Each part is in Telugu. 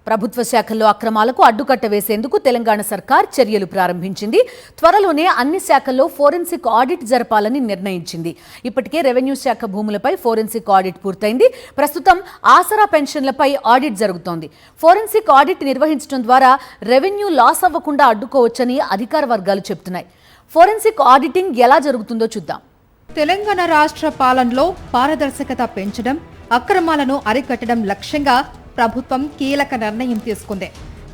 ప్రభుత్వ శాఖల్లో అక్రమాలకు అడ్డుకట్ట వేసేందుకు తెలంగాణ సర్కార్ చర్యలు ప్రారంభించింది. త్వరలోనే అన్ని శాఖల్లో ఫోరెన్సిక్ ఆడిట్ జరపాలని నిర్ణయించింది. ఇప్పటికే రెవెన్యూ శాఖ భూములపై ఫోరెన్సిక్ ఆడిట్ పూర్తయింది. ప్రస్తుతం ఆసరా పెన్షన్లపై ఆడిట్ జరుగుతోంది. ఫోరెన్సిక్ ఆడిట్ నిర్వహించడం ద్వారా రెవెన్యూ లాస్ అవ్వకుండా అడ్డుకోవచ్చని అధికార వర్గాలు చెబుతున్నాయి. ఫోరెన్సిక్ ఆడిటింగ్ ఎలా జరుగుతుందో చూద్దాం. తెలంగాణ రాష్ట్ర పాలనలో పారదర్శకత పెంచడం, అక్రమాలను అరికట్టడం లక్ష్యంగా ప్రభుత్వం కీలక నిర్ణయం తీసుకుంది.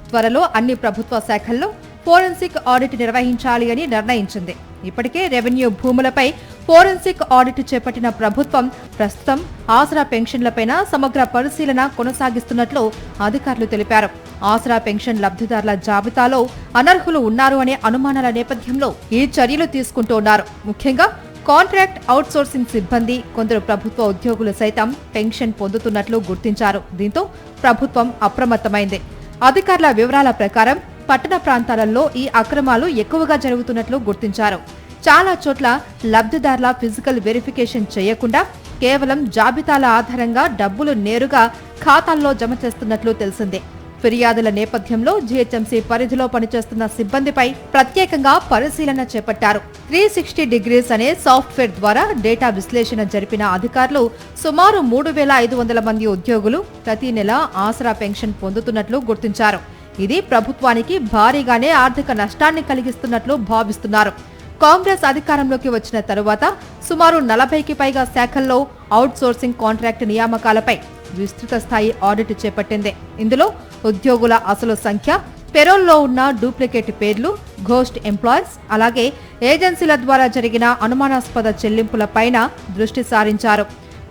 త్వరలో అన్ని ప్రభుత్వ శాఖల్లో ఫోరెన్సిక్ ఆడిట్ నిర్వహించాలి అని నిర్ణయించింది. ఇప్పటికే రెవెన్యూ భూములపై ఫోరెన్సిక్ ఆడిట్ చేపట్టిన ప్రభుత్వం ప్రస్తుతం ఆసరా పెన్షన్లపైన సమగ్ర పరిశీలన కొనసాగిస్తున్నట్లు అధికారులు తెలిపారు. ఆసరా పెన్షన్ లబ్ధిదారుల జాబితాలో అనర్హులు ఉన్నారు అనే అనుమానాల నేపథ్యంలో ఈ చర్యలు తీసుకుంటున్నారు. ముఖ్యంగా కాంట్రాక్ట్ అవుట్సోర్సింగ్ సిబ్బంది, కొందరు ప్రభుత్వ ఉద్యోగులు సైతం పెన్షన్ పొందుతున్నట్లు గుర్తించారు. దీంతో ప్రభుత్వం అప్రమత్తమైంది. అధికారుల వివరాల ప్రకారం పట్టణ ప్రాంతాలలో ఈ అక్రమాలు ఎక్కువగా జరుగుతున్నట్లు గుర్తించారు. చాలా చోట్ల లబ్ధిదారుల ఫిజికల్ వెరిఫికేషన్ చేయకుండా కేవలం జాబితాల ఆధారంగా డబ్బులు నేరుగా ఖాతాల్లో జమ చేస్తున్నట్లు తెలిసిందే. ఫిర్యాదుల నేపథ్యంలో జీహెచ్ఎంసీ పరిధిలో పనిచేస్తున్న సిబ్బందిపై ప్రత్యేకంగా పరిశీలన చేపట్టారు. 360 డిగ్రీస్ అనే సాఫ్ట్వేర్ ద్వారా డేటా విశ్లేషణ జరిపిన అధికారులు సుమారు 3,500 మంది ఉద్యోగులు ప్రతి నెల ఆసరా పెన్షన్ పొందుతున్నట్లు గుర్తించారు. ఇది ప్రభుత్వానికి భారీగానే ఆర్థిక నష్టాన్ని కలిగిస్తున్నట్లు భావిస్తున్నారు. కాంగ్రెస్ అధికారంలోకి వచ్చిన తరువాత సుమారు 40కి పైగా శాఖల్లో అవుట్సోర్సింగ్ కాంట్రాక్ట్ నియామకాలపై విస్తృత స్థాయి ఆడిట్ చేపట్టింది. ఇందులో ఉద్యోగుల అసలు సంఖ్య, పెరోల్లో ఉన్న డూప్లికేట్ పేర్లు, ఘోస్ట్ ఎంప్లాయీస్, అలాగే ఏజెన్సీల ద్వారా జరిగిన అనుమానాస్పద చెల్లింపులపైన దృష్టి సారించారు.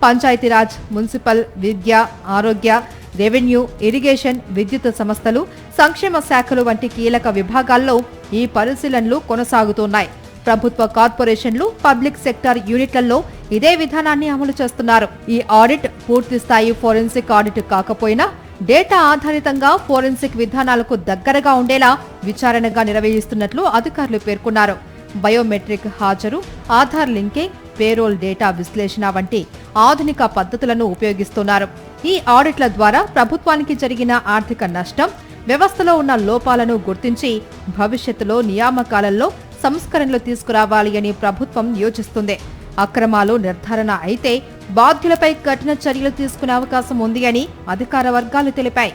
పంచాయతీరాజ్, మున్సిపల్, విద్య, ఆరోగ్య, రెవెన్యూ, ఇరిగేషన్, విద్యుత్ సంస్థలు, సంక్షేమ శాఖలు వంటి కీలక విభాగాల్లో ఈ పరిశీలనలు కొనసాగుతున్నాయి. ప్రభుత్వ కార్పొరేషన్లు, పబ్లిక్ సెక్టార్ యూనిట్లలో ఇదే విధానాన్ని అమలు చేస్తున్నారు. ఈ ఆడిట్ పూర్తి స్థాయి ఫోరెన్సిక్ ఆడిట్ కాకపోయినా డేటా ఆధారితంగా ఫోరెన్సిక్ విధానాలకు దగ్గరగా ఉండేలా విచారణగా నిర్వహిస్తున్నట్లు అధికారులు పేర్కొన్నారు. బయోమెట్రిక్ హాజరు, ఆధార్ లింకింగ్, పేరోల్ డేటా విశ్లేషణ వంటి ఆధునిక పద్ధతులను ఉపయోగిస్తున్నారు. ఈ ఆడిట్ల ద్వారా ప్రభుత్వానికి జరిగిన ఆర్థిక నష్టం, వ్యవస్థలో ఉన్న లోపాలను గుర్తించి భవిష్యత్తులో నియామకాలలో సంస్కరణలు తీసుకురావాలి అని ప్రభుత్వం యోచిస్తుంది. అక్రమాలు నిర్ధారణ అయితే బాధ్యులపై కఠిన చర్యలు తీసుకునే అవకాశం ఉంది అని అధికార వర్గాలు తెలిపాయి.